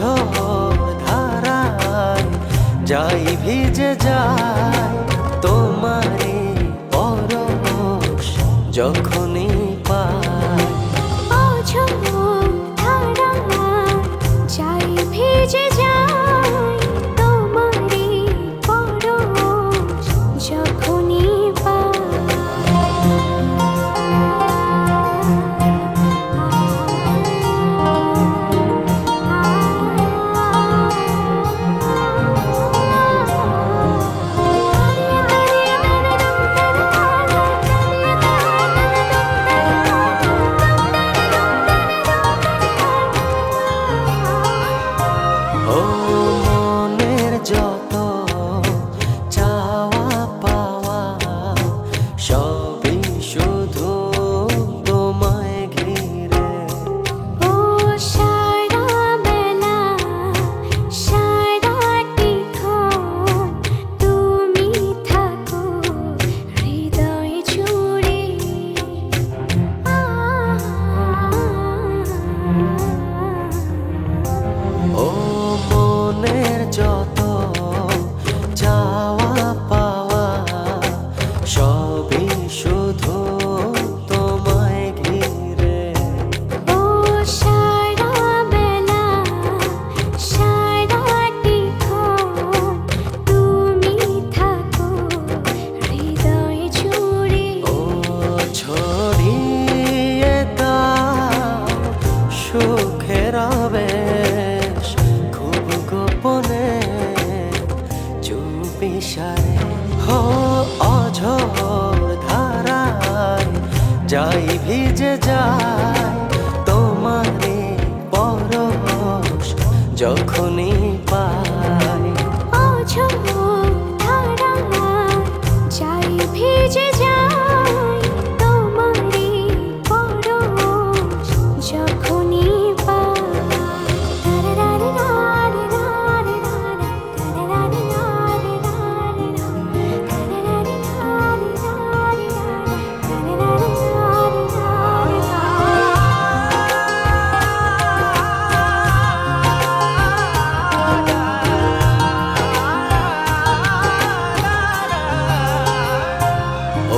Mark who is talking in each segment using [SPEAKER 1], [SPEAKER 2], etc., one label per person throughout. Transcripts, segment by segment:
[SPEAKER 1] অঝোর ধারায় যাই ভিজে যায় তোমারে পরশ যখনই পাই।
[SPEAKER 2] অঝোর ধারায় যাই ভিজে যায় তোমারে পরশ যখনই
[SPEAKER 1] ও মনের যত চাওয়া পাওয়া সবই শুধু তোমায় ঘিরে।
[SPEAKER 2] ও সারা বেলা সারাটিক্ষণ তুমি থাকো হৃদয় জুড়ে।
[SPEAKER 1] ও মনের যত চাওয়া পাওয়া সবই শুধু তোমায় ঘিরে।
[SPEAKER 2] ও সারা বেলা সারাটিক্ষণ তুমি থাকো হৃদয় জুড়ে।
[SPEAKER 1] ও ছড়িয়ে দাও সুখের আবেশ খুব গোপনে চুপি সারে। হো অঝোর ধারায় যাই ভিজে যায় তোমারে পরশ যখনই পাই।
[SPEAKER 2] অঝোর ধারায় যাই ভিজে যায় তোমারে পরশ যখনই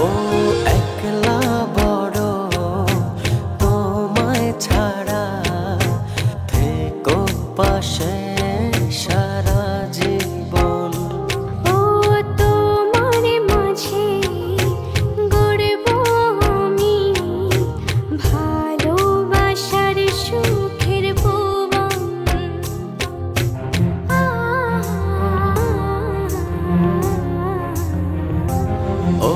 [SPEAKER 1] ও একলা বড় তোমায় ছাড়া থেকো পাশে সারা জীবন।
[SPEAKER 2] ও তোমার মাঝে গড়ব আমি ভালোবাসার সুখের ভুবন।
[SPEAKER 1] ও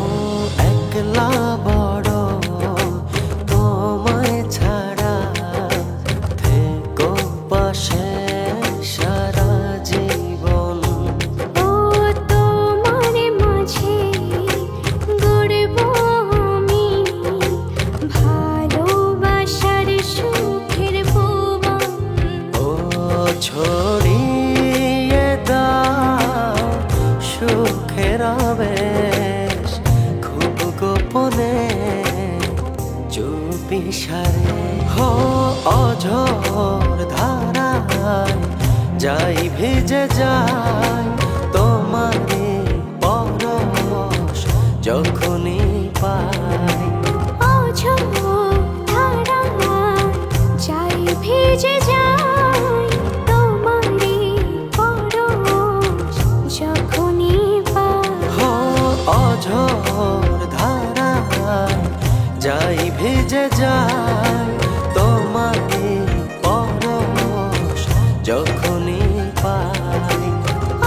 [SPEAKER 1] একলা বড় তোমায় ছাড়া থেকো পাশে সারা জীবন।
[SPEAKER 2] ও তোমার মাঝে গড়ব আমি ভালোবাসার সুখের ভুবন।
[SPEAKER 1] ও ছড়িয়ে দাও সুখের আবেশ খুব গোপনে চুপি সারে। হো অঝোর ধারায় যাই ভিজে যায় তোমারে পরশ যখনই পাই।
[SPEAKER 2] অঝোর ধারায় যাই ভিজে যায় তোমারে পরশ যখনই
[SPEAKER 1] হো অঝোর ধারায় যাই ভিজে যায় তোমারে পরশ যখনই পাই।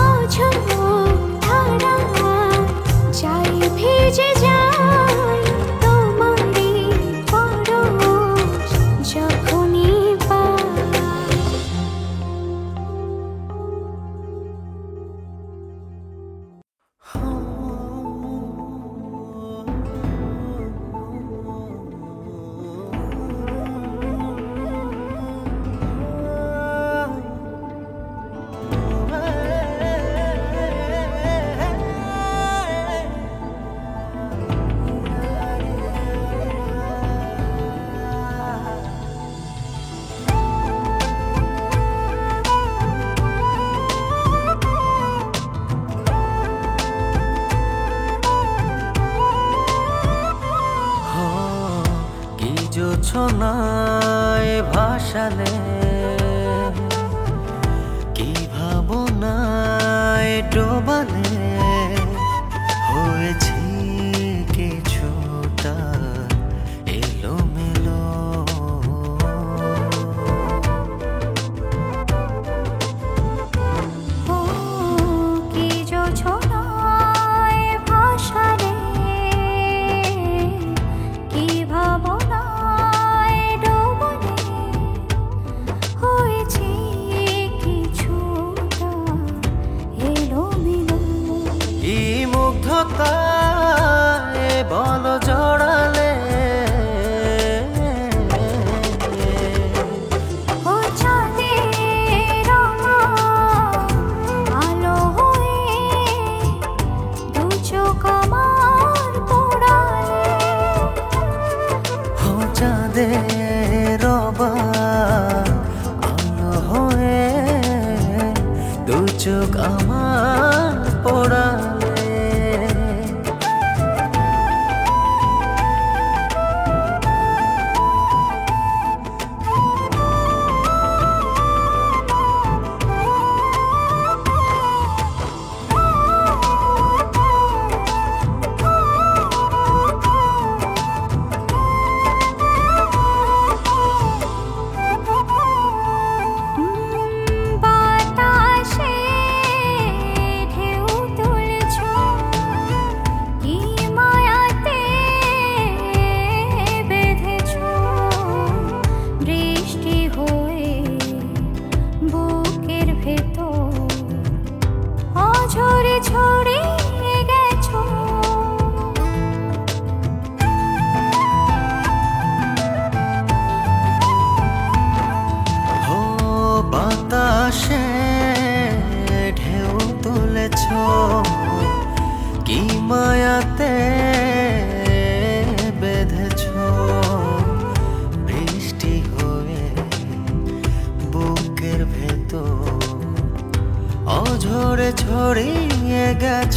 [SPEAKER 2] অঝোর ধারায় যাই ভিজে যায় তোমারে পরশ যখনই পাই।
[SPEAKER 1] জোছনায় ভাসালে, কি ভাবনায় ডোবালে, হয়েছি কিছুটা এলোমেলো।
[SPEAKER 2] ও কি জোছনায় ভাসালে, কি ভাবনায় ডোবালে, হয়েছে কিছুটা এলোমেলো।
[SPEAKER 1] কি মুগ্ধতায় বল জড়ালে,
[SPEAKER 2] ও চাঁদের আলো হয়ে দু চোখ আমার পোড়ালে,
[SPEAKER 1] ও চাঁদের আলো হয়ে দু চোখ আমার পোড়ালে।
[SPEAKER 2] বাতাসে ঢেউ তুলছ, কি মায়াতে বেঁধেছ, বৃষ্টি হয়ে বুকের ভেতর অঝরে ছড়িয়ে গেছো।
[SPEAKER 1] ও বাতাসে ঢেউ তুলেছ, কি মায়াতে বেঁধেছ, বৃষ্টি হয়ে বুকের ভেতর অঝরে ছড়িয়ে গেছ।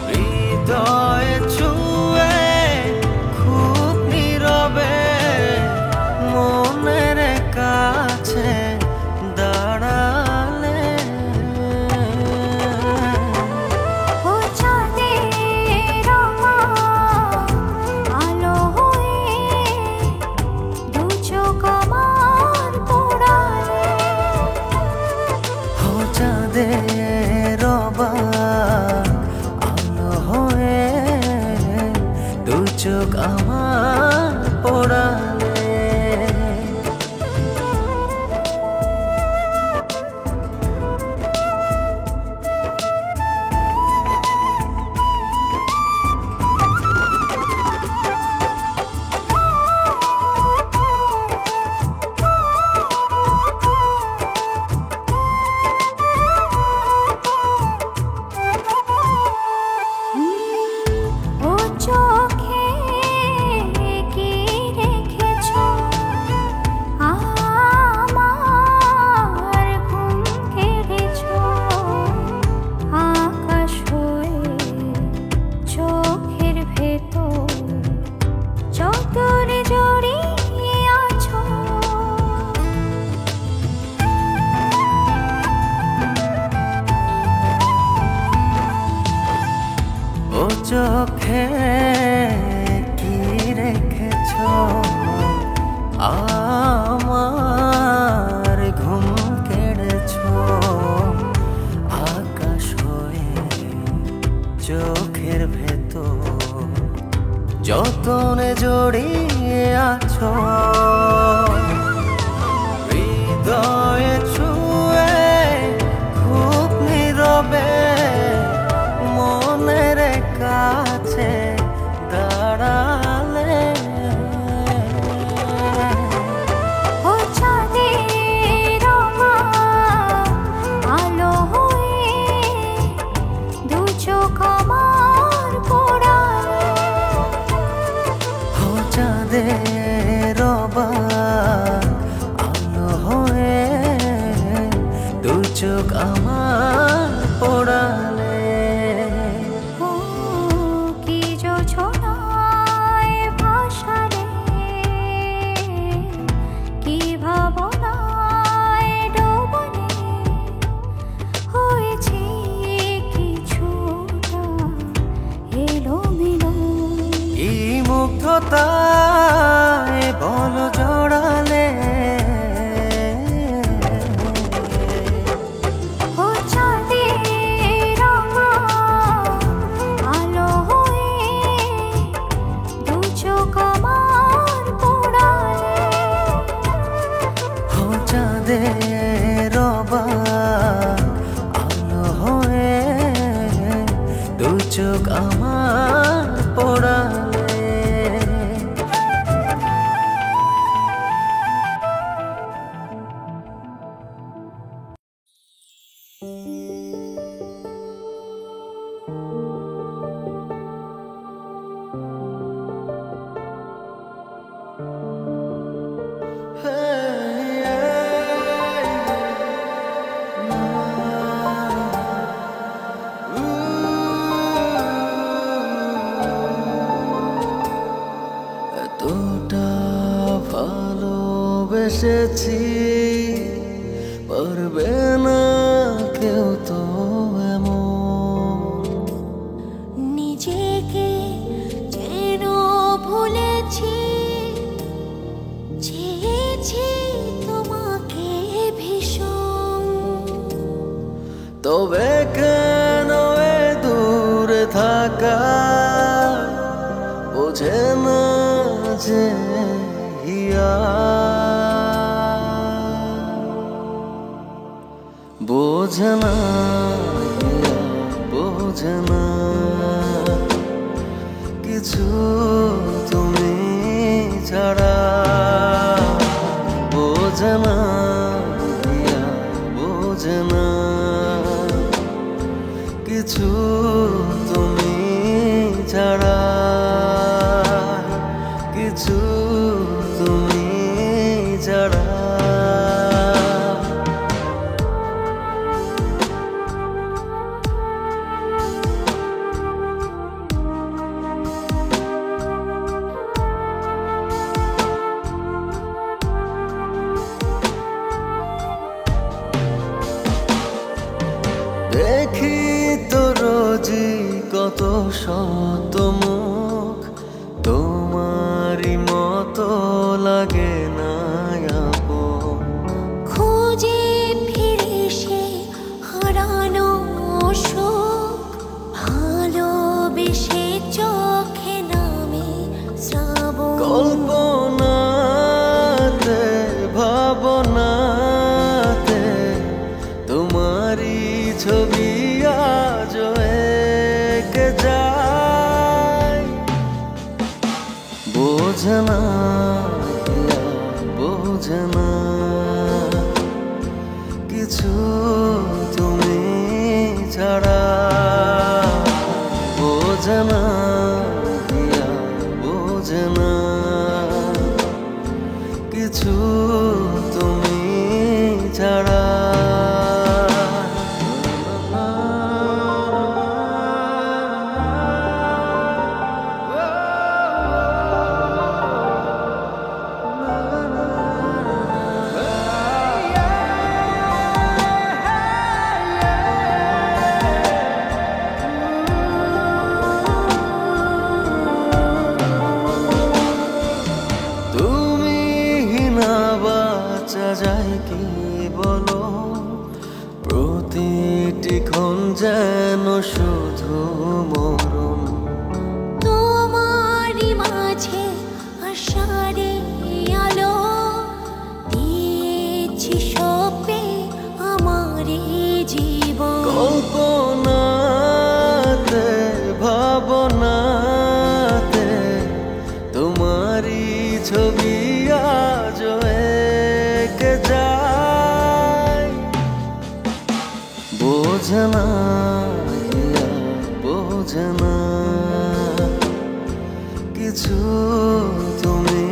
[SPEAKER 1] হৃদয়ে ছুঁয়ে খুব নীরবে মনের কাছে দাঁড়ালে,
[SPEAKER 2] ও চাঁদের আলো হয়ে দু চোখ আমার পোড়ালে,
[SPEAKER 1] ও চাঁদের আলো হয়ে দু চোখ আমার পোড়ালে।
[SPEAKER 2] ও চোখে কি রেখেছ, আমার ঘুম কেড়েছ, আকাশ হয়ে চোখের ভেতর যতনে জড়িয়ে আছো।
[SPEAKER 1] ও চোখে কি রেখেছ, আমার ঘুম কেড়েছ, আকাশ হয়ে চোখের ভেতর যতনে জড়িয়ে আছো। হৃদয়ে ছুঁয়ে খুব নীরবে মনের কাছে দাঁড়ালে,
[SPEAKER 2] ও চাঁদের আলো হয়ে দু চোখ আমার পোড়ালে,
[SPEAKER 1] ও চাঁদের কোথায় বলো জড়ালে
[SPEAKER 2] ও চাঁদের আলো হয়ে দু চোখ আমার পোড়ালে
[SPEAKER 1] ও চাঁদের আলো হয়ে দু চোখ আমার পোড়ালে এতটা ভালোবেসেছি পারবে না কেউ তো এমন
[SPEAKER 2] নিজেকে যেন ভুলেছি চেয়েছি তোমাকে ভীষণ
[SPEAKER 1] তবে কেন এ দূরে থাকা বোঝে না যে হিয়া বোঝে না হিয়া বোঝে না কিছু তুমি ছাড়া বোঝে না হিয়া বোঝে না কিছু তুমি ছাড়া কিছু তুমি ছাড়া দেখি তো রোজি কত শত মুখ তোমারই মতো লাগে না আপন
[SPEAKER 2] খুঁজে ফিরে সে হারানো সুখ ভালোবেসে চোখে নামে শ্রাবণ
[SPEAKER 1] কল্পনাতে ভাবনাতে তোমারই ছবি আজ এঁকে যায় বোঝে না হিয়া বোঝে না কিছু তুমি ছাড়া বোঝে না হিয়া বোঝে না কিছু তুমি ছাড়া তুমি না বাঁচা যায় কি বলো প্রতিটি ক্ষণ যেন শুধু মরণ
[SPEAKER 2] তোমারই মাঝে আশারে আলো দিয়েছি সপে আমারই জীবন
[SPEAKER 1] কল্পনাতে ভাবনাতে তোমারই ছবি আজ এঁকে যায় বোঝে না হিয়া বোঝে না কিছু তুমি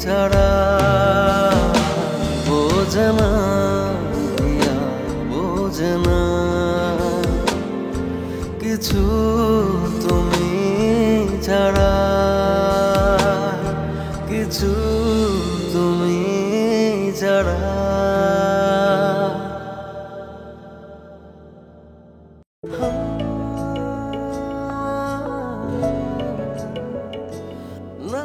[SPEAKER 1] ছাড়া বোঝে না হিয়া বোঝে না কিছু তুমি ছাড়া কিছু তুমি ছাড়া না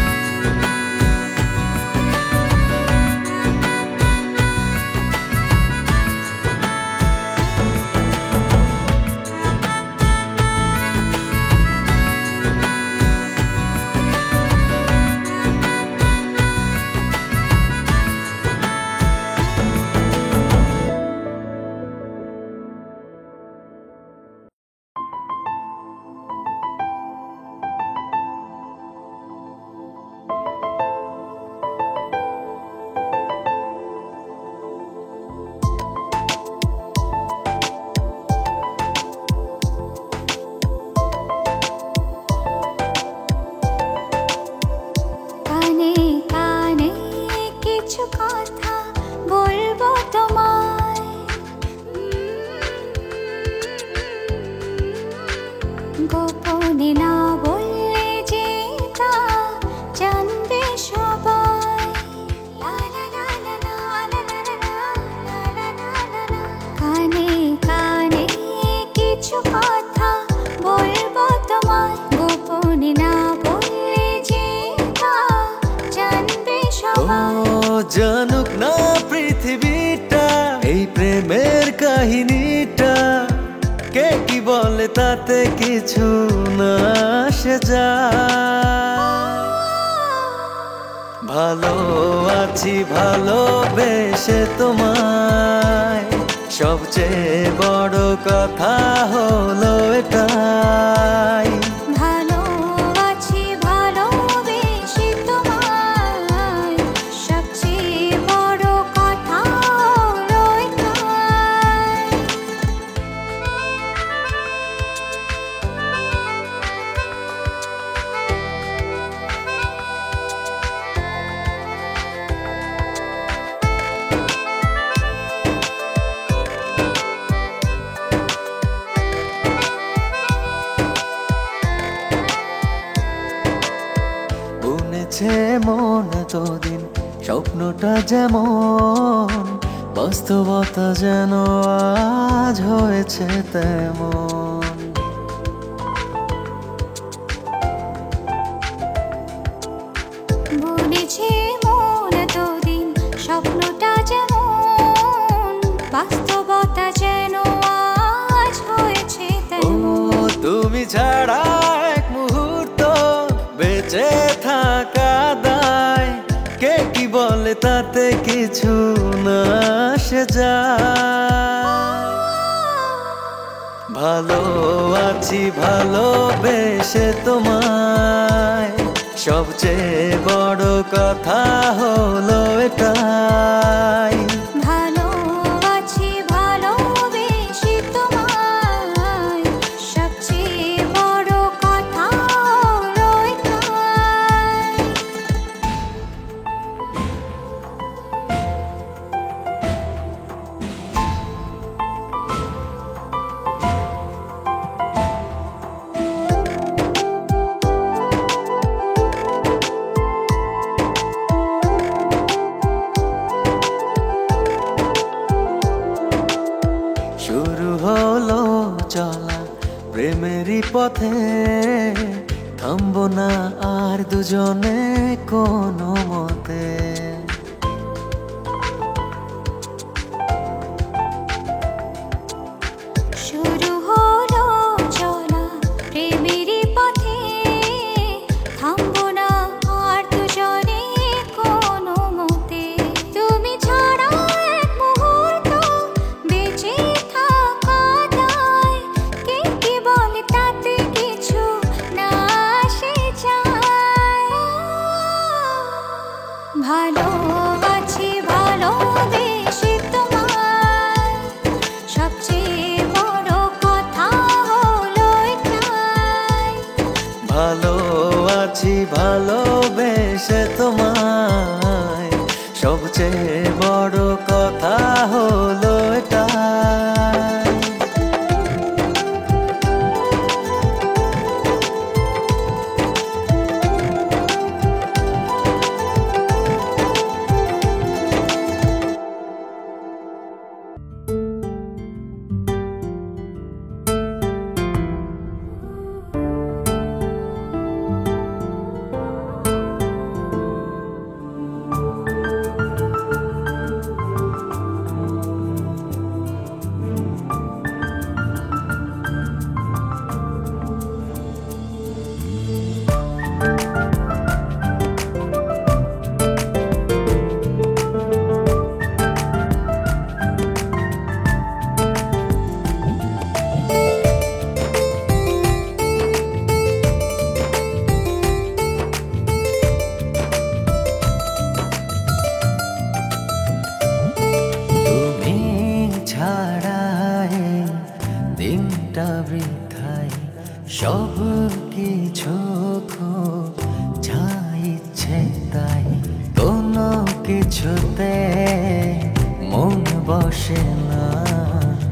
[SPEAKER 2] গোপনে না বললে যে তা জানবে সবাই। লা লা লা লা লা লা লা লা লা লা লা লা। কানে কানে কিছু কথা বলবো তোমায়, গোপনে না বললে যে তা জানবে সবাই।
[SPEAKER 1] ও জানুক না পৃথিবীটা এই প্রেমের কাহিনীটা, কে কি বলে তাতে কিছু না আসে যায়। ভালো আছি ভালোবেসে তোমায়, সবচেয়ে বড় কথা হলো এটাই।
[SPEAKER 2] ভালো আছি ভালোবেসে তোমায়, সবচেয়ে বড় কথা হলো এটাই।
[SPEAKER 1] বুনেছে মন এতদিন স্বপ্নটা যেমন, বাস্তবতা যেন আজ হয়েছে তেমন।
[SPEAKER 2] বলেছে মন এতদিন স্বপ্নটা যেমন, বাস্তবতা যেন আজ হয়েছে
[SPEAKER 1] ও
[SPEAKER 2] তেমন।
[SPEAKER 1] তুমি ছাড়া এক মুহূর্ত বেঁচে থাকা দায়, কে কি বলে তাতে কিছু না আসে যায়। ভালো আছি ভালোবেসে তোমায়, সবচেয়ে বড় কথা হলো এটাই।
[SPEAKER 2] ভালো আছি ভালোবেসে তোমায়, সবচেয়ে বড় কথা হলো এটাই।
[SPEAKER 1] শুরু হলো চলা প্রেমেরই পথে, থামবো না আর দুজনে কোনো মতে।
[SPEAKER 2] শুরু হলো চলা প্রেমেরই পথে, থামবো না আর দুজনে কোনো মতে। তুমি ছাড়া এক মুহূর্ত বেঁচে থাকা দায়, কে কি বলে তাতে কিছু না আসে যায়। ভালো আছি ভালোবেসে তোমায়, সবচেয়ে বড় কথা হলো এটাই।
[SPEAKER 1] ভালো আছি ভালোবেসে তোমায়, সবচেয়ে বড় কথা হলো এটাই। সব কিছু যা ইচ্ছে তাই, কোনো কিছুতে মন বসে না।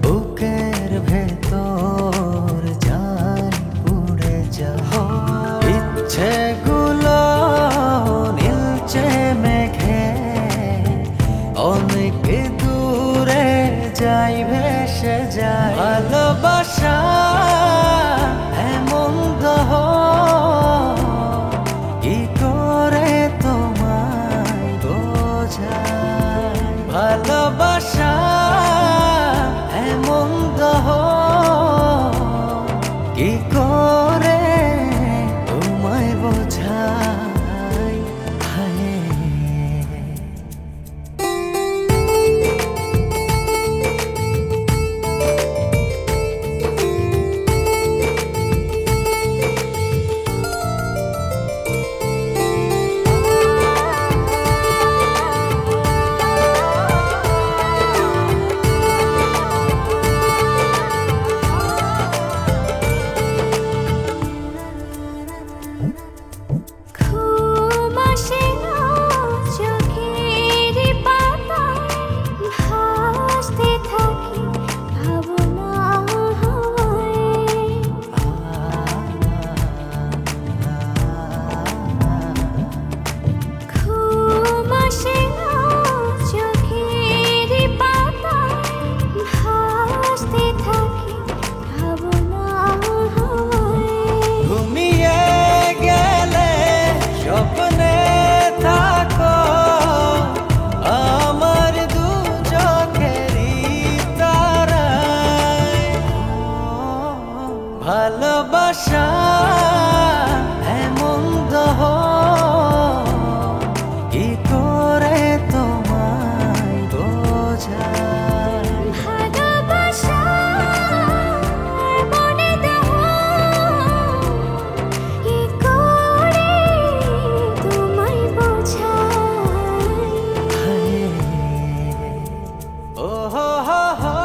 [SPEAKER 1] বুকের ভেতর যাই পুড়ে যায়। সেগুলো নীলচে মেঘে অনেক দূরে যাই ভেসে যায়। ভালোবাসা এমন দহ কি করে তোমায় বোঝায়। ভালোবাসা এমন দহ কি করে তোমায় বোঝাই। হায়
[SPEAKER 2] ঘুম আসে না চোখের পাতায়, ভাসতে থাকি ভাবনা হাওয়ায়। ঘুম আসে না চোখের পাতায়, ভাসতে থাকি ভাবনা হাওয়ায়।
[SPEAKER 1] ঘুমিয়ে গেলে স্বপ্নে থাকো আমার দু চোখেরই তারায়। ভালোবাসা এমন দহ কি করে তোমায় বোঝায়।
[SPEAKER 2] ভালোবাসা মনে দাও কি করে তোমায় বোঝাই।
[SPEAKER 1] ও হো হো হো।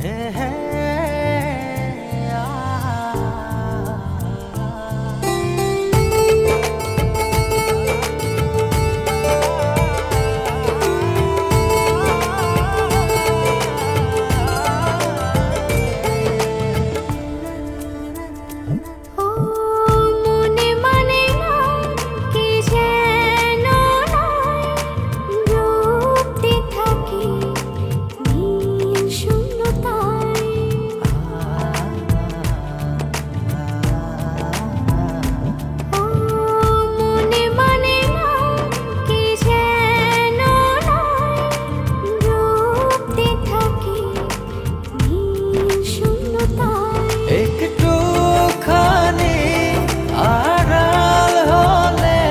[SPEAKER 1] হে হে আ।
[SPEAKER 2] ও মনে মানে না কি যেন নয়, ডুবতে থাকি নীল শূন্যতায়। ও মনে মানে না কি যেন নয়, ডুবতে থাকি নীল শূন্যতায়।
[SPEAKER 1] একটুখানি আড়াল হলে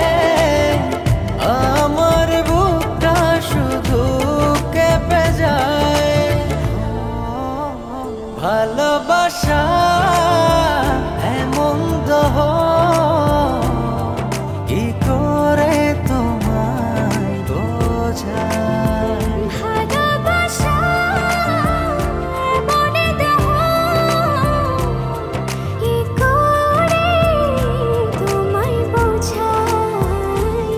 [SPEAKER 1] আমার বুকটা শুধু কেঁপে যায়। ভালোবাসা এমন দহ কি করে তোমায় বোঝায়।
[SPEAKER 2] ভালোবাসা মনে দাও কি করে তোমায় বোঝাই।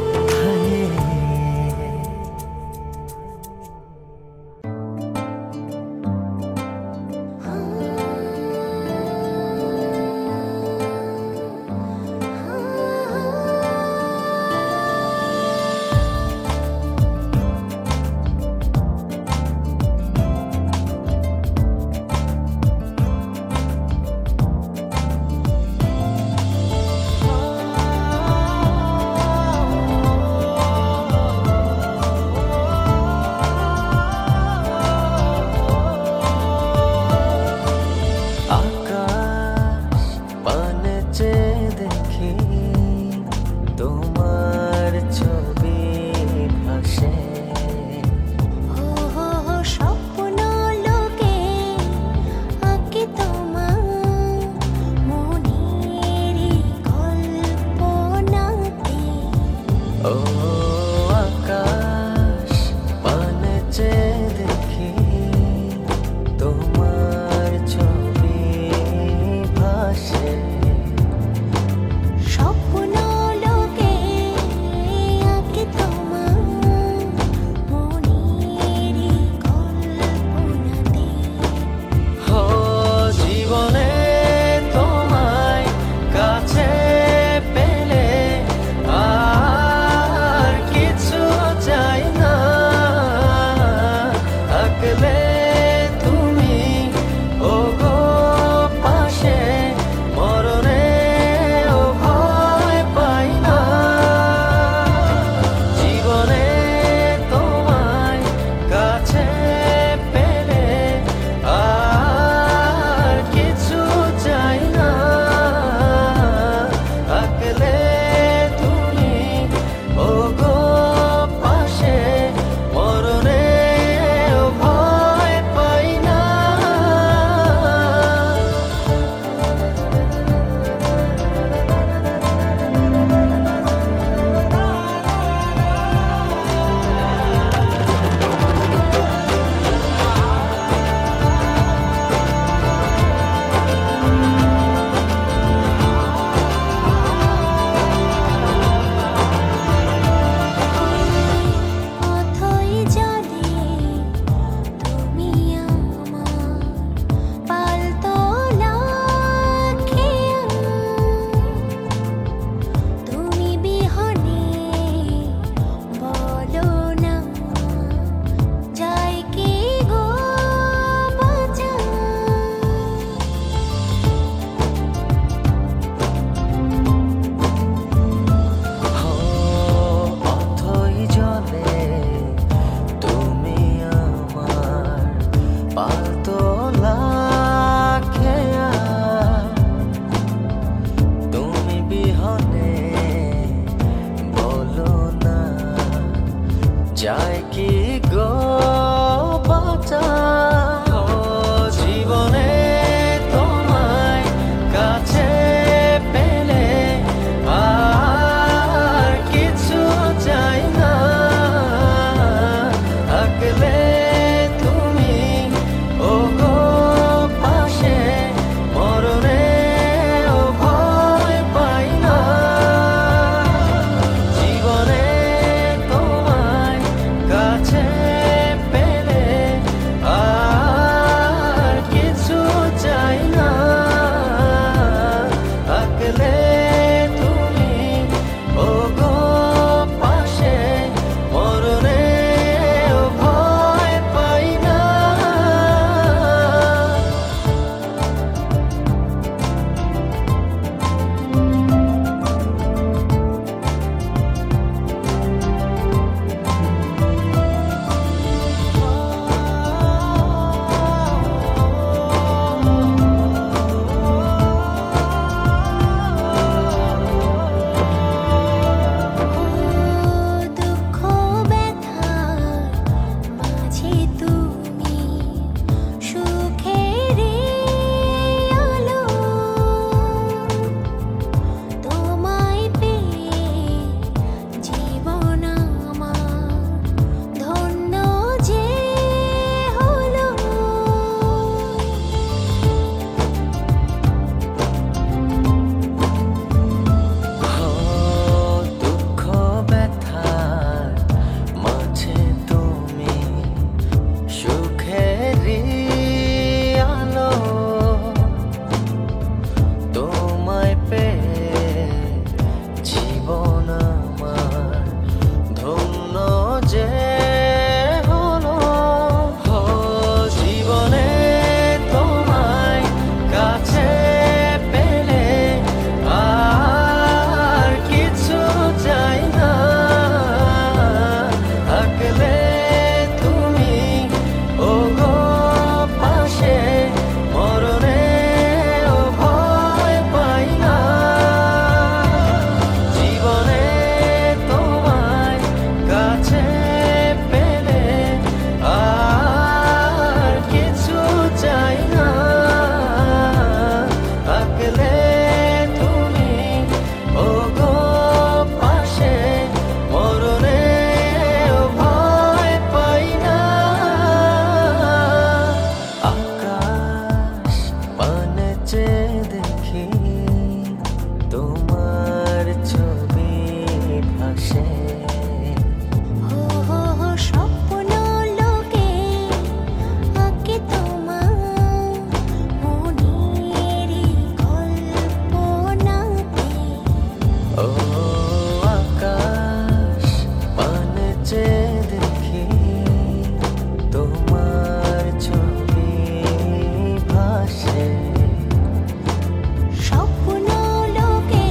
[SPEAKER 2] স্বপ্ন লোকে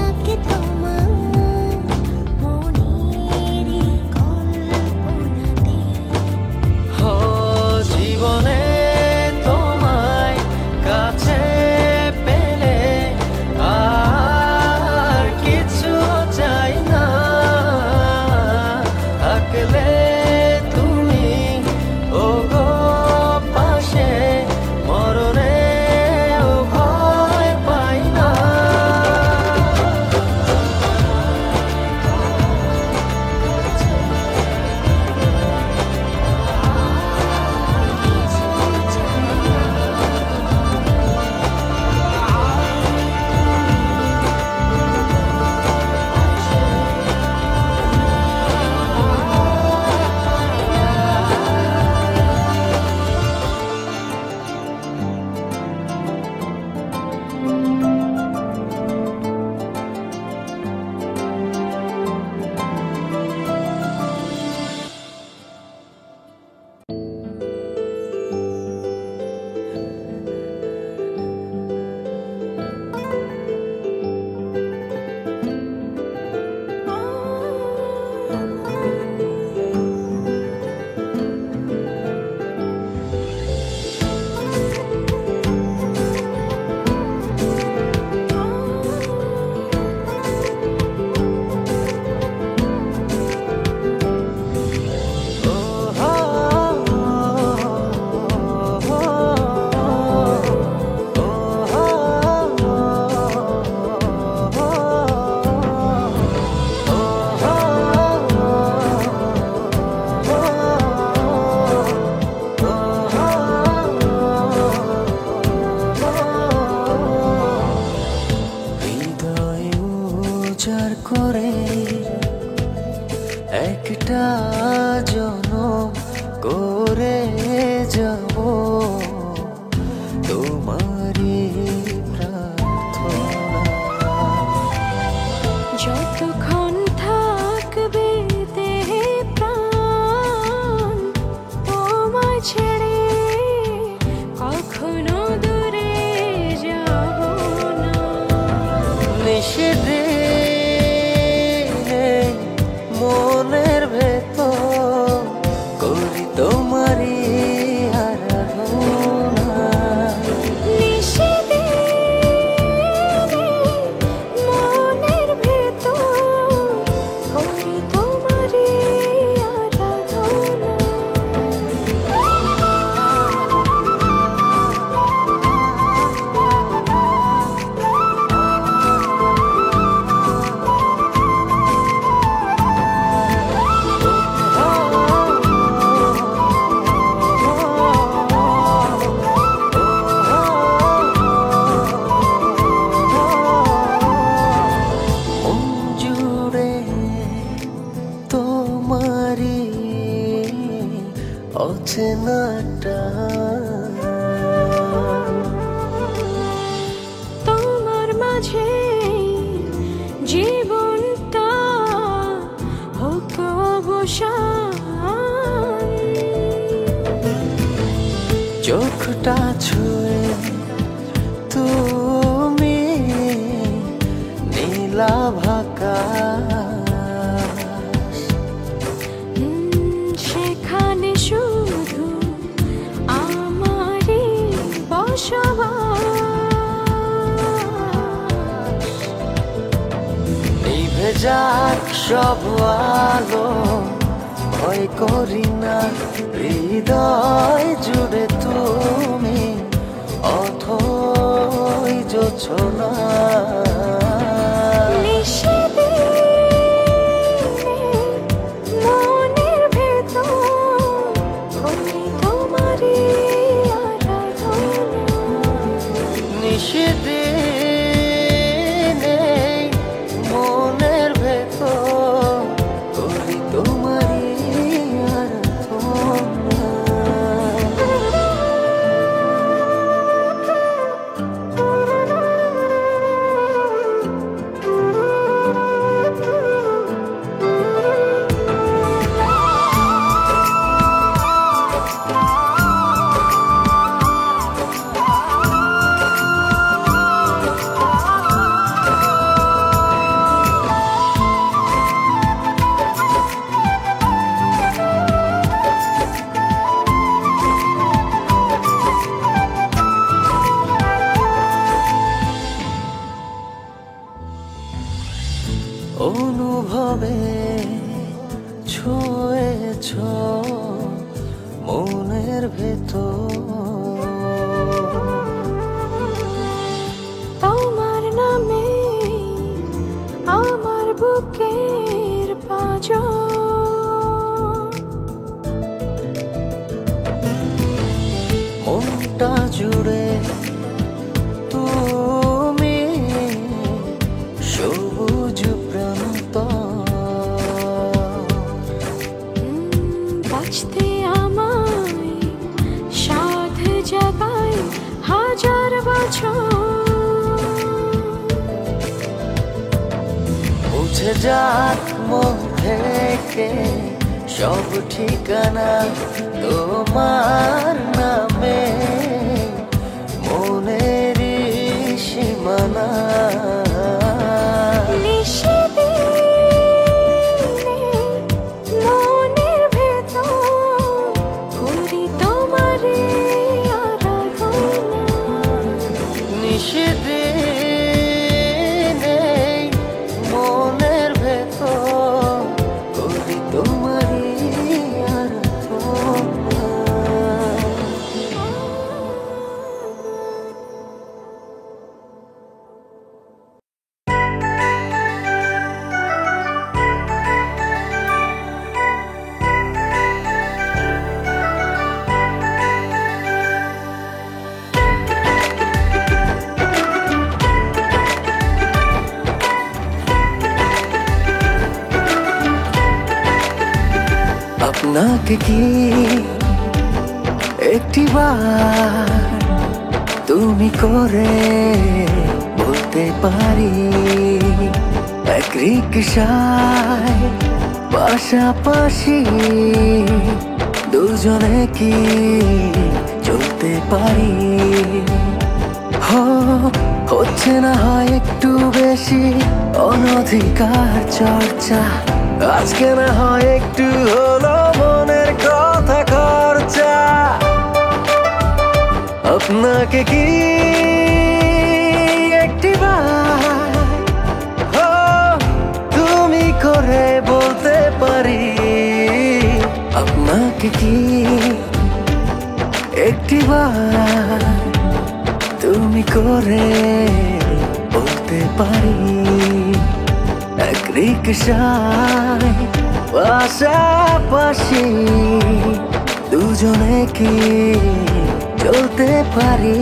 [SPEAKER 2] আঁকে তোমার মনেরই কল্পনাতে।
[SPEAKER 1] ও জীবনে তোমায় কাছে পেলে আর কিছু চাই না, থাকলে তুমি ওগো পাশে মরণেও ভয় পাই না। হৃদয় উজাড় করে একটা জনম করে যাব তোমারই প্রার্থনা।
[SPEAKER 2] যতক্ষণ থাকবে দেহে প্রাণ, তোমায় ছেড়ে কখনো দূরে যাব না।
[SPEAKER 1] নিষেধে মনের ভেতর করি তোমারই আরাধনা।
[SPEAKER 2] নিষেধে মনের ভেতর করি তোমারই আরাধনা।
[SPEAKER 1] মন জুড়ে তোমারই অচেনাটা,
[SPEAKER 2] তোমার মাঝে জীবনটা হোক অবসান।
[SPEAKER 1] চোখটা ছুঁয়ে তুমি নীলাভাকাশ,
[SPEAKER 2] সেখানে শুধু আমারই বসবাস।
[SPEAKER 1] নিভে যাক সব আলো, ভয় করি না, হৃদয় জুড়ে তুমি অথই জোছনা।
[SPEAKER 2] নিষেধে মনের ভেতর করি তোমারই আরাধনা।
[SPEAKER 1] নিষেধে মনের ভেতর করি তোমারই আরাধনা। অনুভবে ছুঁয়েছ মনের ভেতর।
[SPEAKER 2] তোমার নামে আমার বুকের পাঁজর,
[SPEAKER 1] মনটা জুড়ে তুমি সবুজ প্রান্ত।
[SPEAKER 2] বাঁচতে আমায় সাধ জাগায় হাজার বছর।
[SPEAKER 1] মুছে যাক মন থেকে সব ঠিকানা তোমার নামে মনের সীমানা।
[SPEAKER 2] মনের ভেতর করি তোমারে আরাধনা।
[SPEAKER 1] নিষেধে মনের ভেতর করি তোমারই আরাধনা। আপনাকে কি একটিবার তুমি করে বলতে পারি, এক রিকশায় পাশাপাশি দুজনে কি চলতে পারি? হচ্ছে না হয় একটু বেশি অনধিকার চর্চা, আজকে না হয় একটু হলো মনের কথা খরচা। আপনাকে কি একটিবার তুমি করে বলতে পারি, আপনাকে কি একটিবার তুমি করে বলতে পারি, এক রিকশায় পাশাপাশি দুজনে কি চলতে পারি?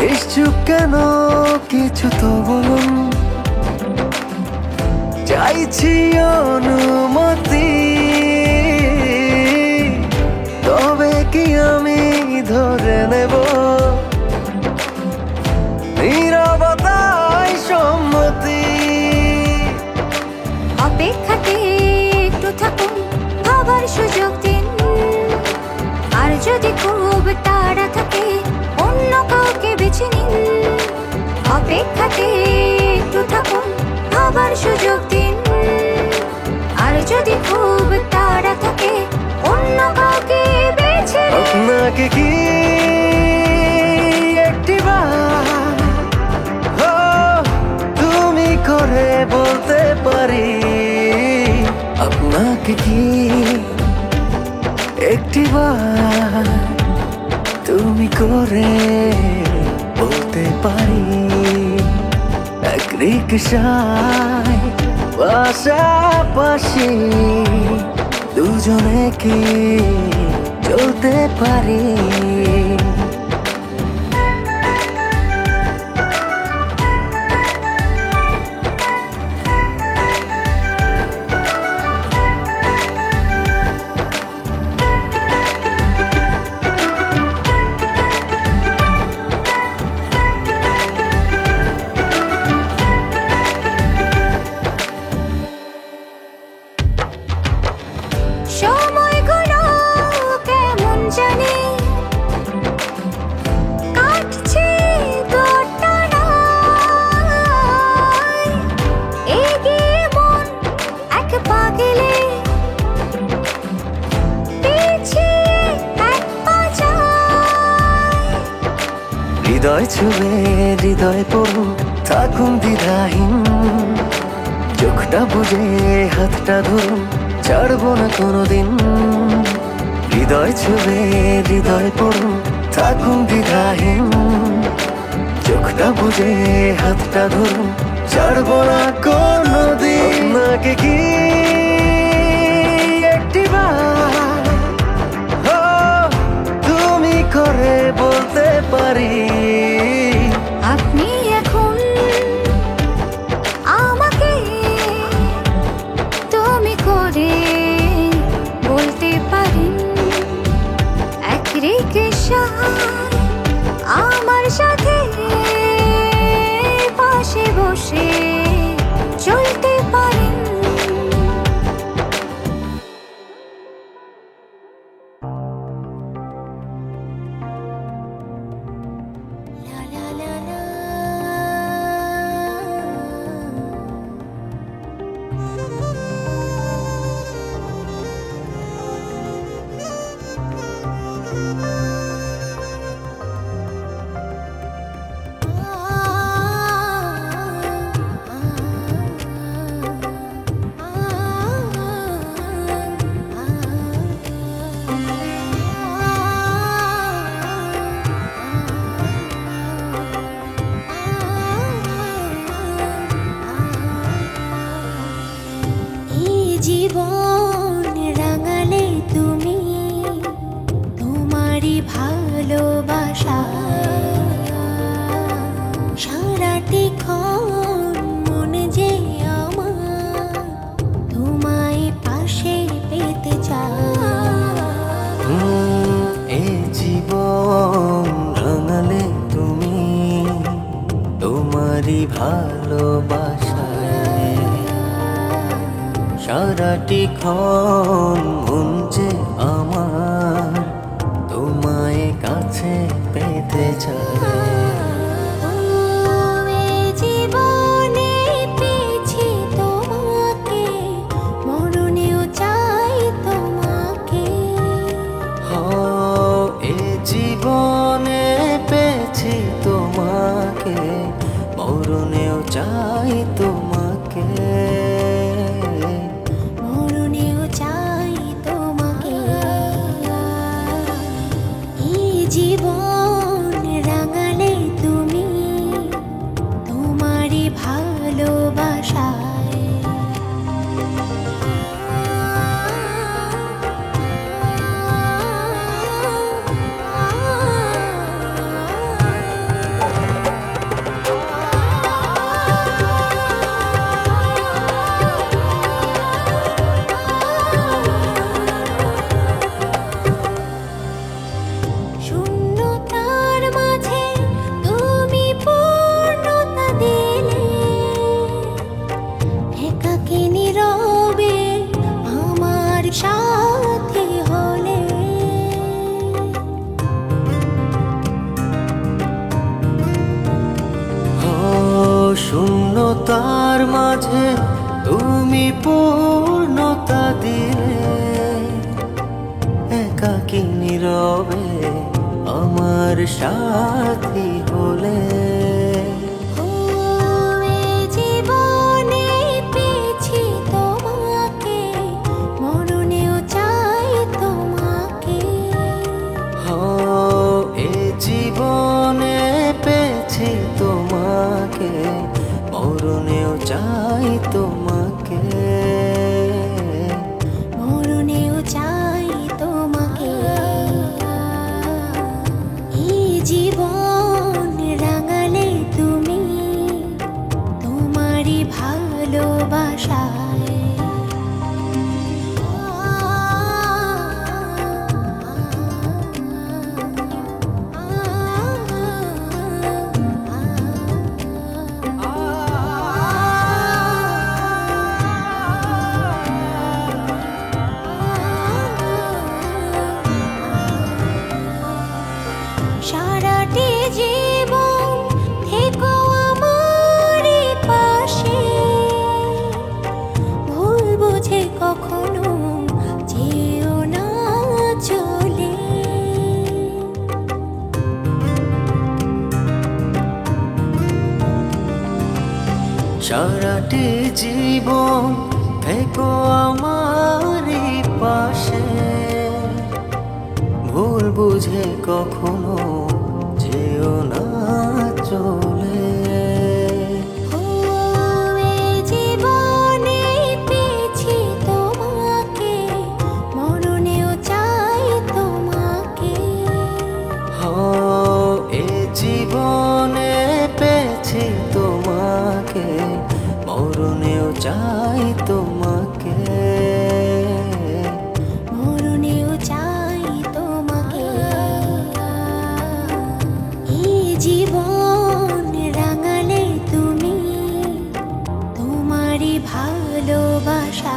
[SPEAKER 1] নিশ্চুপ কেন কিছু তো বলুন, চাইছি অনুমতি, তবে কি আমি ধরে নেব নীরবতায় সম্মতি?
[SPEAKER 2] অপেক্ষাতে একটু থাকুন, ভাবার সুযোগ দিন, আর যদি খুব তাড়া থাকে অন্য কাউকে বেছে নিন। অপেক্ষাতে একটু থাকুন, ভাবার সুযোগ দিন, আর যদি খুব তাড়া থাকে অন্য কাউকে বেছে নিন।
[SPEAKER 1] আপনাকে কি একটিবার তুমি করে বলতে পারি, আপনাকে কি একটিবার তুমি করে বলতে পারি, এক রিকশায় পাশাপাশি দুজনে কি চলতে পারি?
[SPEAKER 2] সময়গুলো
[SPEAKER 1] হৃদয় ছুঁয়ে হৃদয় পড়ুন, থাকুন দ্বিধাহীন। চোখটা বুঝে হাতটা ধরুন, ছাড়বো না কোনোদিন। হৃদয় ছুঁয়ে হৃদয় পড়ুন, থাকুন দ্বিধাহীন। চোখটা বুঝে হাতটা ধরুন, ছাড়বো না কোনোদিন। আপনাকে কি একটিবার তুমি করে বলতে পারি,
[SPEAKER 2] আপনি এখন আমাকে তুমি করে বলতে পারেন। এক রেখে আমার সাথে পাশে বসে চলতে পারেন। লা লা লা লা। জীবন রাঙালে তুমি তোমারই ভালোবাসা, সারাটি ক্ষণ মনে যে আমার তোমায় পাশে পেতে চায়।
[SPEAKER 1] এ জীবন রাঙালে তুমি তোমারই ভালোবাসায়, সারাটি ক্ষণ মন যে আমার তোমায় কাছে পেতে চায়।
[SPEAKER 2] জীবনে পেয়েছি তোমাকে, মরণেও চাই তোমাকে।
[SPEAKER 1] এ জীবনে পেয়েছি তোমাকে, মরণেও চাই তোমাকে।
[SPEAKER 2] মরণেও চাই তোমাকে। এই জীবন রাঙালে তুমি তোমারই ভালোবাসায়। শূন্যতার মাঝে তুমি পূর্ণতা দিলে, একাকী নীরবে আমার সাথী হলে।
[SPEAKER 1] শূন্যতার মাঝে তুমি পূর্ণতা দিলে, একাকী নীরবে আমার সাথী হলে।
[SPEAKER 2] জীবনে পেয়েছি তোমাকে, মরণেও চাই তোমাকে।
[SPEAKER 1] এ জীবনে পেয়েছি তোমাকে, মরণেও চাই তোমাকে।
[SPEAKER 2] মরণেও চাই তোমাকে। এই জীবন রাঙালে তুমি তোমারই ভালোবাসায়। সারাটি জীবন থেকো আমারই পাশে,
[SPEAKER 1] সারাটি জীবন থেকো আমারই পাশে, ভুল বুঝে কখনো যেও না চলে।
[SPEAKER 2] ও এ জীবনে পেয়েছি তোমাকে, মরণেও চাই তোমাকে।
[SPEAKER 1] এ জীবনে পেয়েছি তোমাকে, মরণেও চাই তোমাকে,
[SPEAKER 2] মরণেও চাই তোমাকে। এই জীবন রাঙালে তুমি, তোমারই ভালোবাসা।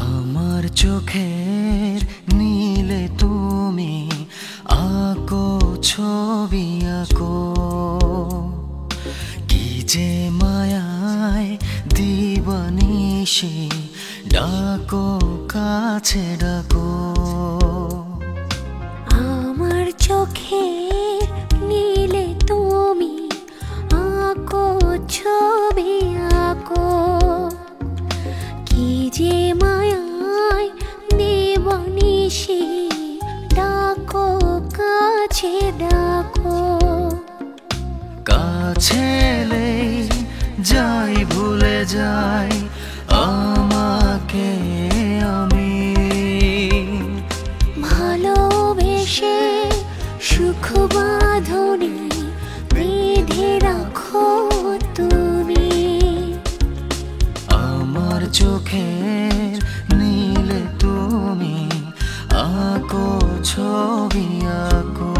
[SPEAKER 1] আমার চোখের নীলে তুমি আঁকো ছবি আঁকো, কি যে মায়ায় দিবানিশি ডাকো কাছে ডাকো।
[SPEAKER 2] আমার চোখের নীলে তুমি আঁকো ছবি আঁকো, কি যে মায়ায় দেবানিশি ডাকো কাছে ডাকো।
[SPEAKER 1] কাছে এলেই যাই ভুলে যাই আমাকে আমি,
[SPEAKER 2] ভালোবেসে সুখ বাঁধনে বেঁধে রাখো তুমি।
[SPEAKER 1] আমার চোখের নীলে তুমি আঁকো ছবি আঁকো।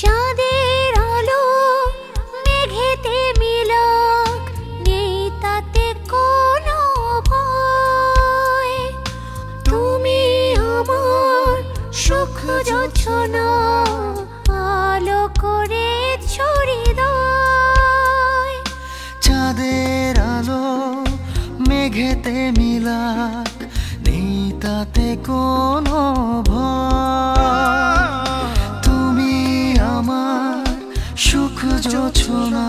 [SPEAKER 2] চাঁদের আলো মেঘেতে মিলাক, নেই তাতে কোনো ভয়। তুমি আমার সুখ যোছনা, আলো করে হৃদয়।
[SPEAKER 1] চাঁদের আলো মেঘেতে মিলাক, নেই তাতে কোনো ভয়। তুমি আমার সুখ যোছনা,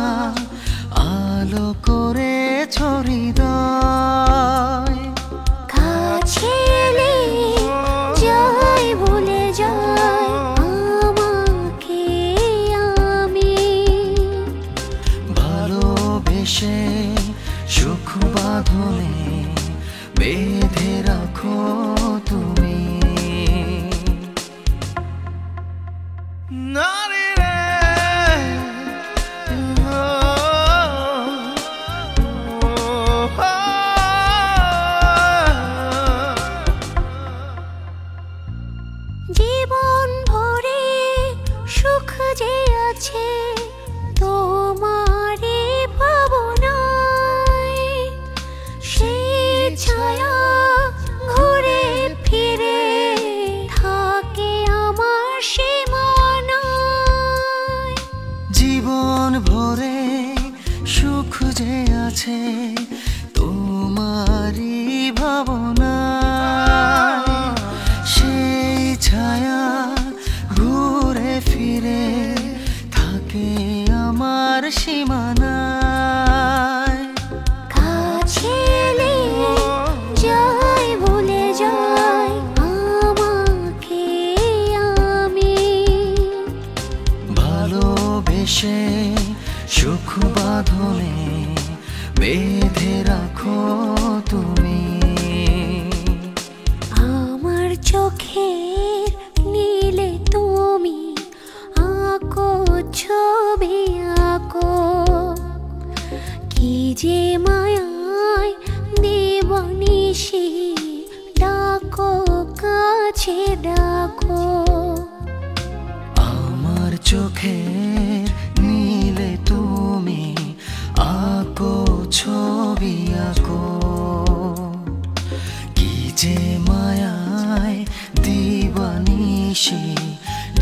[SPEAKER 1] আলো করে হৃদয়।
[SPEAKER 2] কাছে এলে যাই ভুলে যাই আমাকে আমি,
[SPEAKER 1] ভালোবেসে সুখ বাঁধনে বেঁধে রাখো তুমি। নারী রে
[SPEAKER 2] জীবন ভরে সুখ যে আছে তোমারই ভাবনায়, সেই ছায়া ঘুরে ফিরে থাকে আমার সীমানায়।
[SPEAKER 1] জীবন ভরে সুখ যে আছে তোমারই ভাবনা, সেই ছায়া ঘুরে ফিরে থাকে আমার সীমানায়।
[SPEAKER 2] কাছে এলে যাই ভুলে যাই আমাকে আমি,
[SPEAKER 1] ভালোবেসে সুখ বাঁধনে বেঁধে রাখো তুমি।
[SPEAKER 2] আমার চোখের নীলে তুমি কাছে ডাকো।
[SPEAKER 1] আমার চোখের নীলে তুমি আঁকো ছবি আঁকো, কি যে মায়ায় দিবানিশি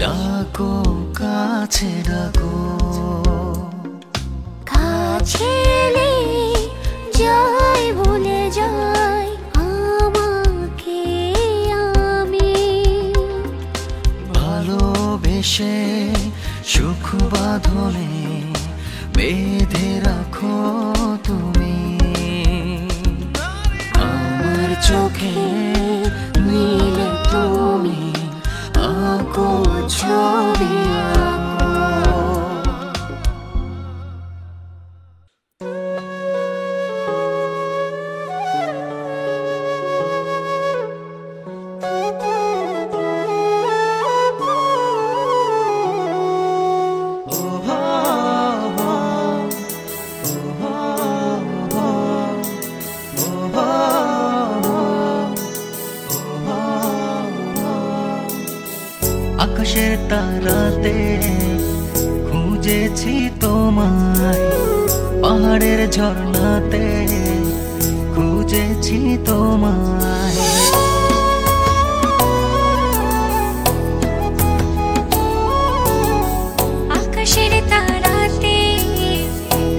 [SPEAKER 1] ডাকো কাছে ডাকো।
[SPEAKER 2] কাছে এলে যাই ভুলে যাই আমাকে আমি,
[SPEAKER 1] ভালোবেসে সুখ বাঁধনে বেঁধে রাখো তুমি। আমার চোখে নীলে তুমি আঁকো ছবি আঁকো। আকাশের তারাতে খুঁজেছি তোমায়, পাহাড়ের ঝর্ণাতে খুঁজেছি তোমায়।
[SPEAKER 2] আকাশের তারাতে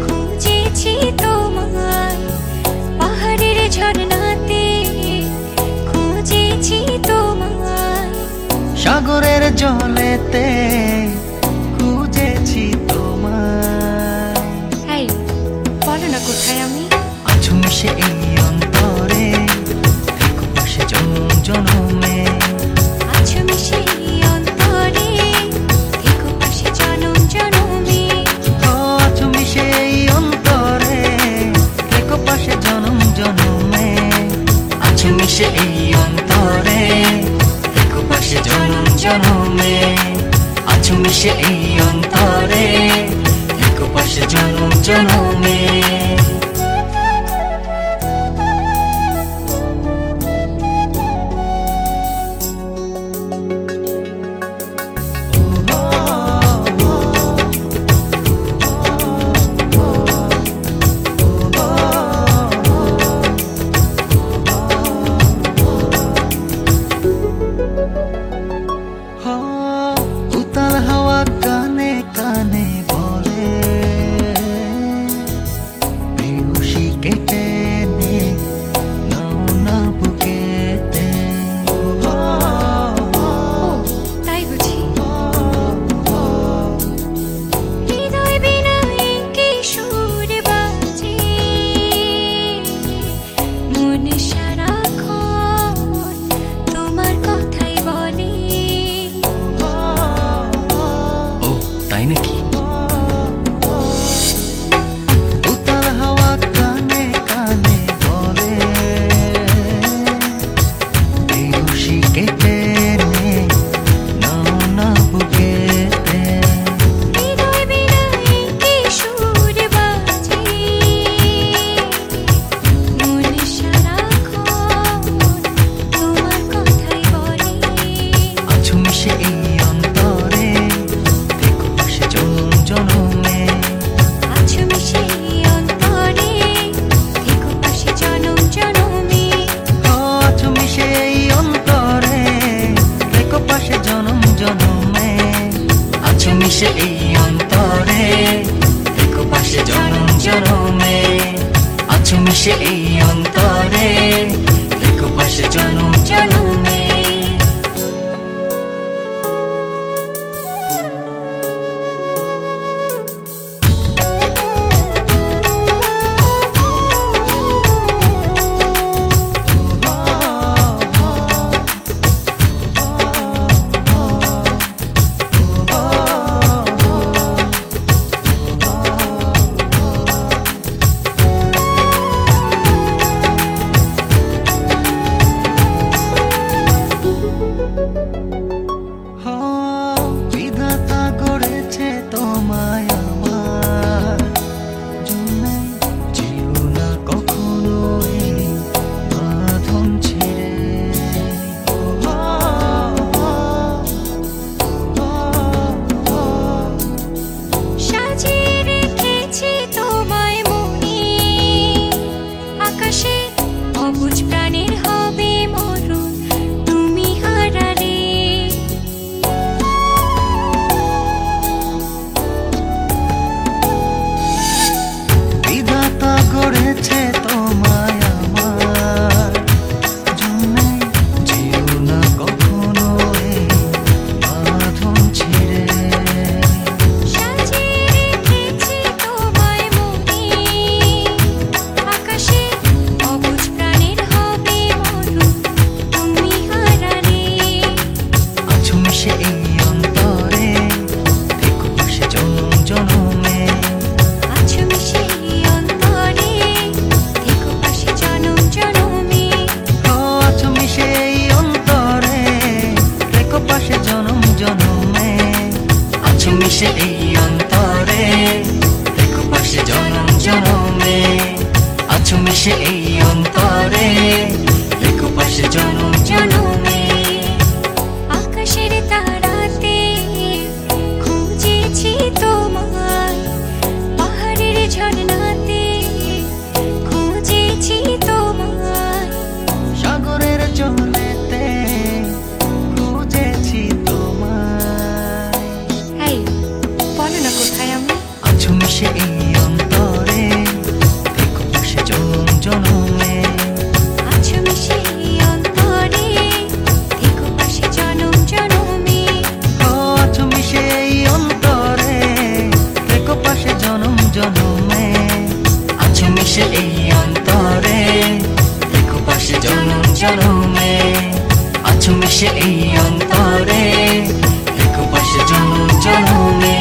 [SPEAKER 2] খুঁজেছি তোমায়, পাহাড়ের ঝর্ণাতে খুঁজেছি তোমায়,
[SPEAKER 1] সাগরের জলেতে খুঁজেছি তোমায়।
[SPEAKER 2] এই বলো না কোথায় আমি?
[SPEAKER 1] আছো মিশে এই অন্তরে, থেকো পাশে জনম জনমে।
[SPEAKER 2] আছো মিশে এই অন্তরে, থেকো পাশে জনম জনমে।
[SPEAKER 1] আছো মিশে এই অন্তরে, থেকো পাশে জনম জনমে। আছো মিশে এই অন্তরে, থেকো পাশে জনম জনমে। আছো মিশে এই অন্তরে, থেকো পাশে জনম জনমে। উতাল হাওয়া কানে কানে বলে, বেহুশি কেটে নে নাও না বুকেতে।
[SPEAKER 2] তাই বুঝি হৃদয় বিনায় কি সুর বাজে, মন সারাক্ষণ তোমার কথাই বলে।
[SPEAKER 1] ও তাই নাকি? উতাল হাওয়া কানে কানে বলে, বেহুশি কেটে নে নাও না বুকেতে।
[SPEAKER 2] হৃদয় বিনায় কি সুর বাজে, মন সারাক্ষণ তোমার কথাই বলে।
[SPEAKER 1] আছো মিশে এই অন্তরে, থেকো পাশে জনম জনমে।
[SPEAKER 2] আছো মিশে এই অন্তরে, থেকো পাশে জনম জনমে।
[SPEAKER 1] আছো মিশে এই অন্তরে, থেকো পাশে জনম জনমে। আছো মিশে এই অন্তরে, থেকো পাশে জনম জনমে। আছো মিশে এই অন্তরে, থেকো পাশে জনম জনমে। আছো মিশে এই অন্তরে, দেখো পাশে জনম জনমে। আছো মিশে এই অন্তরে, দেখো পাশে জনম জনমে।
[SPEAKER 2] আকাশের তারাতে খুঁজেছি তোমায়, পাহাড়ের ঝর্ণাতে খুঁজেছি তোমায়,
[SPEAKER 1] সাগরের জলেতে খুঁজেছি তোমায়।
[SPEAKER 2] এই বলো না কোথায় আমি?
[SPEAKER 1] আছো মিশে এই অন্তরে, দেখো পাশে জনম জনমে।
[SPEAKER 2] আছো মিশে এই অন্তরে, দেখো পাশে জনম জনমে।
[SPEAKER 1] ও আছো মিশে এই অন্তরে, দেখো পাশে জনম জনমে। আছো মিশে এই অন্তরে, দেখো পাশে জনম জনমে। আছো মিশে এই অন্তরে, দেখো পাশে জনম জনমে।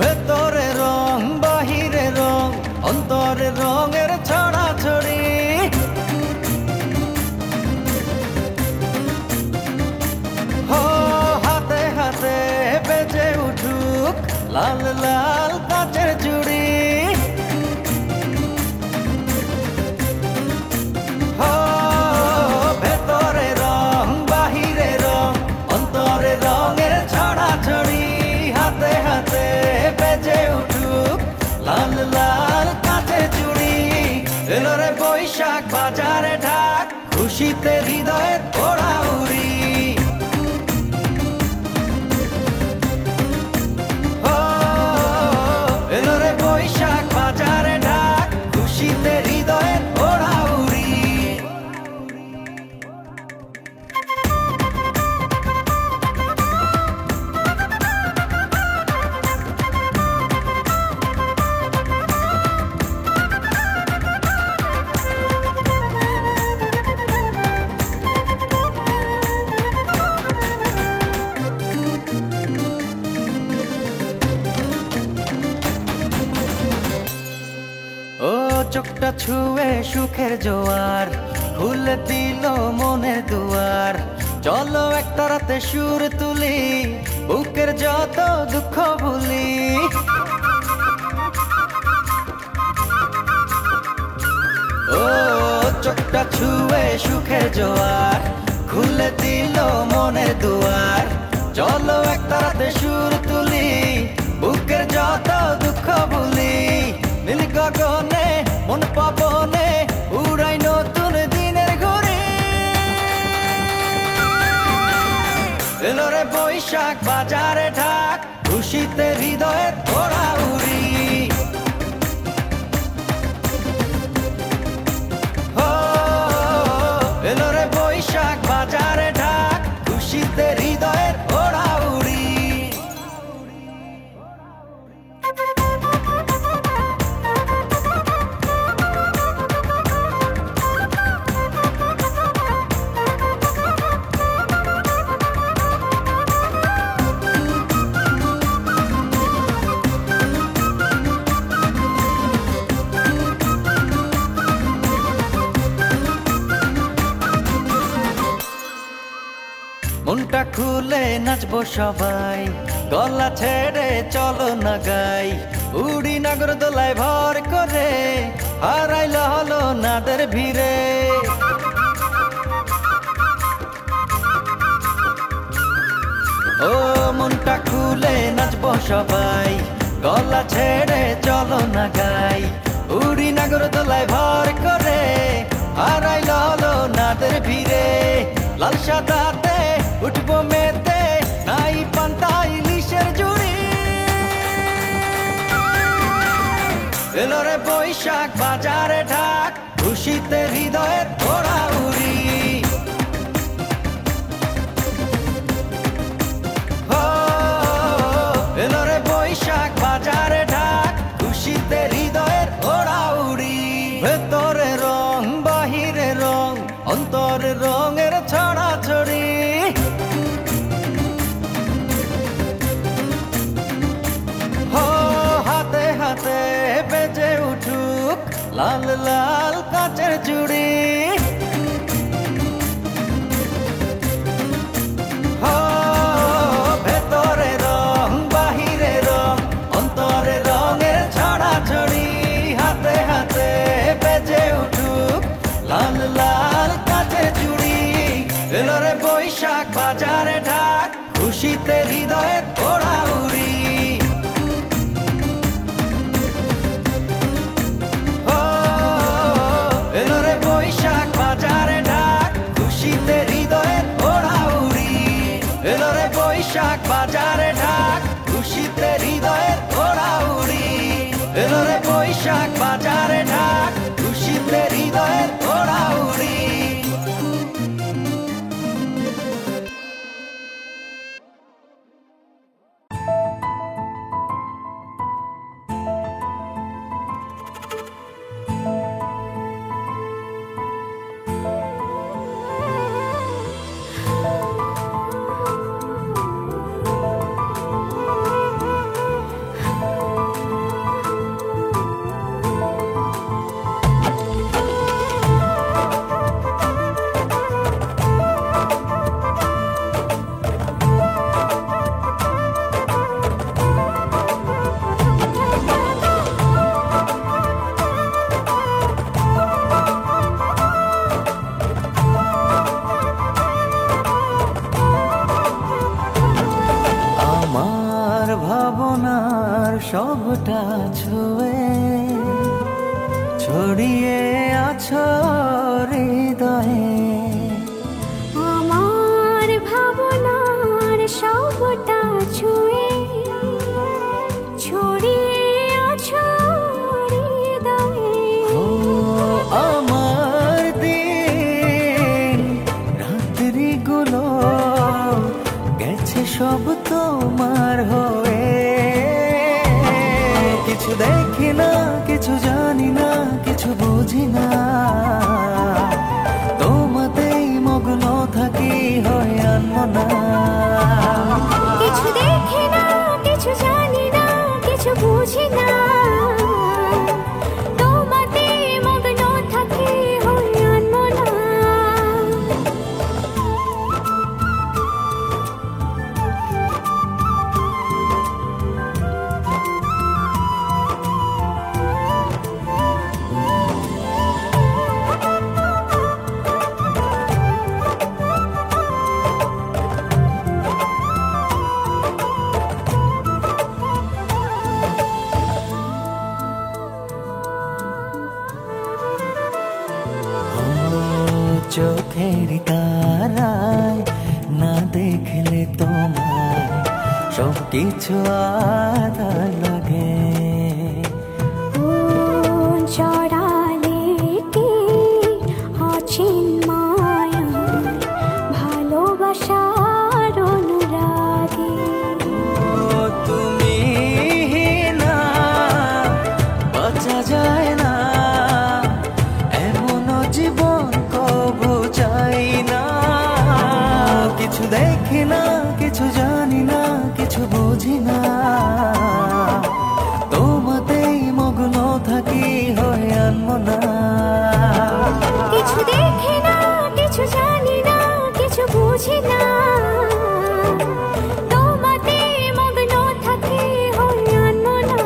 [SPEAKER 1] ভেতরে রং বাহিরে রং, অন্তরে রঙের ছড়াছড়ি। হো হাতে হাতে বেজে উঠুক লাল লাল কাচের চুড়ি। হো ভেতরে রং বাহিরে রং, অন্তরে রঙের ছড়াছড়ি। হাতে হাতে বেজে উঠুক লাল লাল কাচের চুড়ি। এলো রে বৈশাখ বাজারে ঢাক, খুশিতে হৃদয়ের ওড়া উড়ি। ও এলো রে বৈশাখ বাজারে ঢাক, খুশিতে হৃদয়ের ওড়া উড়ি। ও চোখটা ছুঁয়ে সুখের জোয়ার, খুলে দিল মনের দুয়ার। চলো একটা রাতে সুর তুলি, বুকের যত দুঃখ ভুলি। ও চোখটা ছুঁয়ে সুখের জোয়ার, খুলে দিল মনের দুয়ার। চলো একটা রাতে সুর তুলি, বুকের যত দুঃখ ভুলি। নীল গগনে মন পাবনে উড়াই নতুন দিনের ঘুরি। এলো রে বৈশাখ বাজারে ঢাক, খুশিতে হৃদয়ের ওড়া উড়ি। ও এলো রে বৈশাখ বাজারে ঢাক, খুশিতে হৃদয়ের ওড়া উড়ি। মনটা খুলে নাচবো সবাই, গলা ছেড়ে চলো না গাই। উড়ি নাগর দোলায় ভর করে, হারাইল হলো নাদের ভিড়ে। ও মনটা খুলে নাচবো সবাই, গলা ছেড়ে চলো না গাই। উড়ি নাগর দোলায় ভর করে, হারাইল হলো নাদের ভিড়ে। লাল সাদাতে উঠবো মেতে, নাই পান্তা ইলিশের জুড়ি। এলো রে বৈশাখ বাজারে ঢাক, খুশিতে হৃদয়ের ওড়া উড়ি। ও এলো রে বৈশাখ বাজারে লাল লাল কাচের চুড়ি ভেতরে রং বাহিরে রং অন্তরে রঙের ছড়াছড়ি হাতে হাতে বেজে উঠুক লাল লাল কাচের চুড়ি এলো রে বৈশাখ বাজারে ঢাক খুশিতে হৃদয়ে ওড়া উড়ি এলো রে বৈশাখ বাজারে ঢাক খুশিতে হৃদয়ে ওড়া উড়ি এলো রে বৈশাখ বাজারে ঢাক খুশিতে হৃদয়ে ওড়া উড়ি এলো রে বৈশাখ বাজারে ঢাক খুশিতে হৃদয়ে ওড়া উড়ি ভাবনার সবটা ছুঁয়ে ছড়িয়ে আছো হৃদয়ে
[SPEAKER 2] আমার ভাবনার সবটা ছুঁয়ে ছড়িয়ে আছো হৃদয়ে
[SPEAKER 1] আমার দিন রাত্রিগুলো গেছে সব তোমার হয়ে কিছু দেখি না কিছু জানি না কিছু বুঝি না তোমাতেই মগ্ন থাকি হয় আনমনা
[SPEAKER 2] কিছু দেখি না কিছু জানি না কিছু বুঝি না তোমাতে মগ্ন থাকি হয় আনমনা
[SPEAKER 1] চোখের তারায় না দেখলে তোমায় সব কিছু আধার লাগে
[SPEAKER 2] জড়ালে কি অচিন মায়া ভালোবাসার অনুরাগে
[SPEAKER 1] তুমি না বাঁচা যায় না এমন জীবন কবু চাই না কিছু দেখি না কিছু জানি না কিছু বুঝি না তোমাতেই মগ্ন থাকি হয় আনমনা
[SPEAKER 2] কিছু দেখি না কিছু জানি না কিছু বুঝি না তোমাতে মগ্ন থাকি হয় আনমনা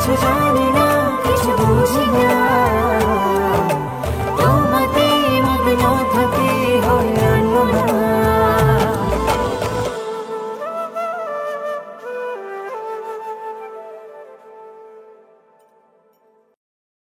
[SPEAKER 2] কিছু জানি